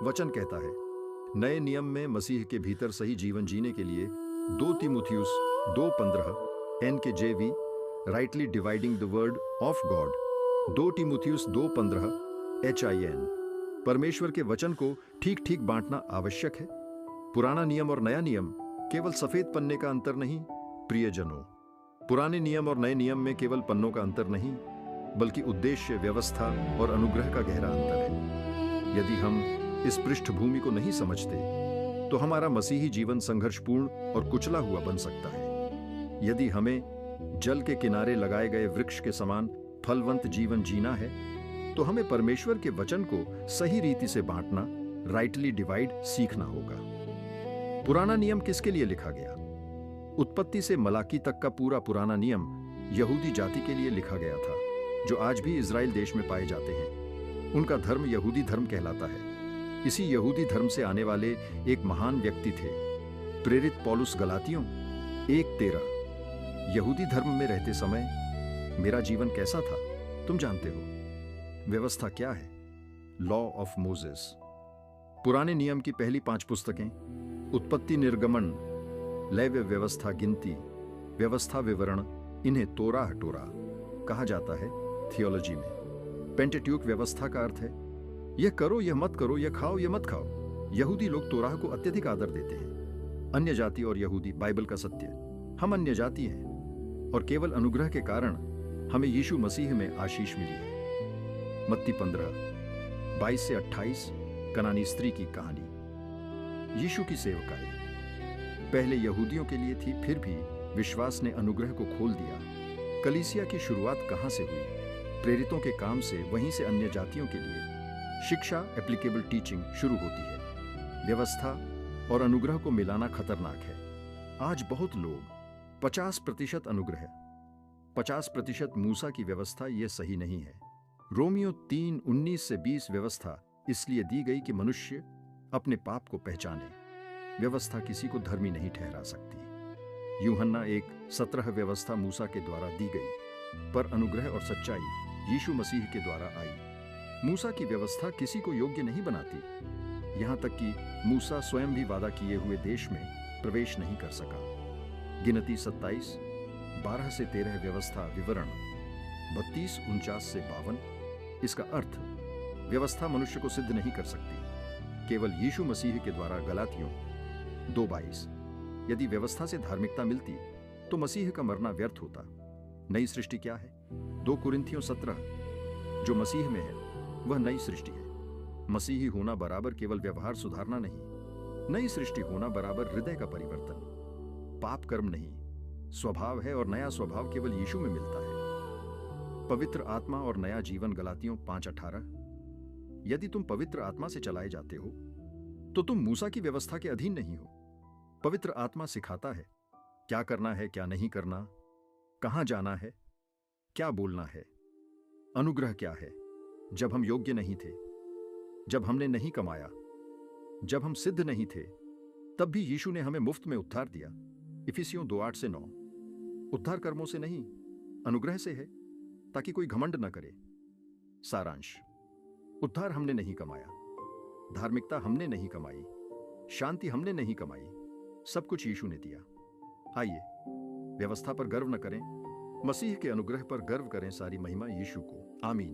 वचन कहता है, नए नियम में मसीह के भीतर सही जीवन जीने के लिए 2 तीमुथियुस 2:15 NKJV, rightly dividing the word of God, 2 तीमुथियुस 2:15 HIN, परमेश्वर के वचन को ठीक ठीक बांटना आवश्यक है। पुराना नियम और नया नियम केवल सफेद पन्ने का अंतर नहीं, प्रियजनों। पुराने नियम और नए नियम में केवल पन्नों का अंतर नहीं, बल्कि उद्देश्य, व्यवस्था और अनुग्रह का गहरा अंतर है। यदि हम इस पृष्ठभूमि को नहीं समझते तो हमारा मसीही जीवन संघर्षपूर्ण और कुचला हुआ बन सकता है। यदि हमें जल के किनारे लगाए गए वृक्ष के समान फलवंत जीवन जीना है तो हमें परमेश्वर के वचन को सही रीति से बांटना, राइटली डिवाइड, सीखना होगा। पुराना नियम किसके लिए लिखा गया? उत्पत्ति से मलाकी तक का पूरा पुराना नियम यहूदी जाति के लिए लिखा गया था, जो आज भी इजराइल देश में पाए जाते हैं। उनका धर्म यहूदी धर्म कहलाता है। इसी यहूदी धर्म से आने वाले एक महान व्यक्ति थे, प्रेरित पौलुस। गलातियों 1:13। यहूदी धर्म में रहते समय मेरा जीवन कैसा था तुम जानते हो। व्यवस्था क्या है? Law of Moses. पुराने नियम की पहली 5 पुस्तकें, उत्पत्ति, निर्गमन, लेव्य व्यवस्था, गिनती, व्यवस्था विवरण, इन्हें तोरा हटोरा कहा जाता है थियोलॉजी में। पेंटेट्यूक व्यवस्था का अर्थ है यह करो, यह मत करो, यह खाओ, यह मत खाओ। यहूदी लोग तोराह को अत्यधिक आदर देते हैं। अन्य जाति और यहूदी, बाइबल का सत्य। हम अन्य जाति हैं और केवल अनुग्रह के कारण हमें यीशु मसीह में आशीष मिली है। मत्ती 15:22 से 28, कनानी स्त्री की कहानी। यीशु की सेवकाई पहले यहूदियों के लिए थी, फिर भी विश्वास ने अनुग्रह को खोल दिया। कलीसिया की शुरुआत कहां से हुई? प्रेरितों के काम से। वहीं से अन्य जातियों के लिए शिक्षा, एप्लीकेबल टीचिंग शुरू होती है। व्यवस्था और अनुग्रह को मिलाना खतरनाक है। आज बहुत लोग 50% अनुग्रह, 50% मूसा की व्यवस्था, यह सही नहीं है। रोमियो 3:19 से 20 व्यवस्था इसलिए दी गई कि मनुष्य अपने पाप को पहचाने। व्यवस्था किसी को धर्मी नहीं ठहरा सकती। यूहन्ना 1:17 व्यवस्था मूसा के द्वारा दी गई, पर अनुग्रह और सच्चाई यीशु मसीह के द्वारा आई। मूसा की व्यवस्था किसी को योग्य नहीं बनाती, यहां तक कि मूसा स्वयं भी वादा किए हुए देश में प्रवेश नहीं कर सका। गिनती 27:12 से 13 व्यवस्था विवरण 32:49 से 52। इसका अर्थ, व्यवस्था मनुष्य को सिद्ध नहीं कर सकती, केवल यीशु मसीह के द्वारा। गलातियों 2:22। यदि व्यवस्था से धार्मिकता मिलती तो मसीह का मरना व्यर्थ होता। नई सृष्टि क्या है? 2 कुरिन्थियों 17। जो मसीह में है वह नई सृष्टि है। मसीही होना बराबर केवल व्यवहार सुधारना नहीं, नई सृष्टि होना बराबर हृदय का परिवर्तन। पाप कर्म नहीं, स्वभाव है, और नया स्वभाव केवल यीशु में मिलता है। पवित्र आत्मा और नया जीवन। गलातियों 5:18। यदि तुम पवित्र आत्मा से चलाए जाते हो तो तुम मूसा की व्यवस्था के अधीन नहीं हो। पवित्र आत्मा सिखाता है क्या करना है, क्या नहीं करना, कहां जाना है, क्या बोलना है। अनुग्रह क्या है? जब हम योग्य नहीं थे, जब हमने नहीं कमाया, जब हम सिद्ध नहीं थे, तब भी यीशु ने हमें मुफ्त में उद्धार दिया। इफिसियों 2:8 से 9। उद्धार कर्मों से नहीं, अनुग्रह से है, ताकि कोई घमंड न करे। सारांश, उद्धार हमने नहीं कमाया, धार्मिकता हमने नहीं कमाई, शांति हमने नहीं कमाई, सब कुछ यीशु ने दिया। आइए व्यवस्था पर गर्व न करें, मसीह के अनुग्रह पर गर्व करें। सारी महिमा यीशु को। आमीन।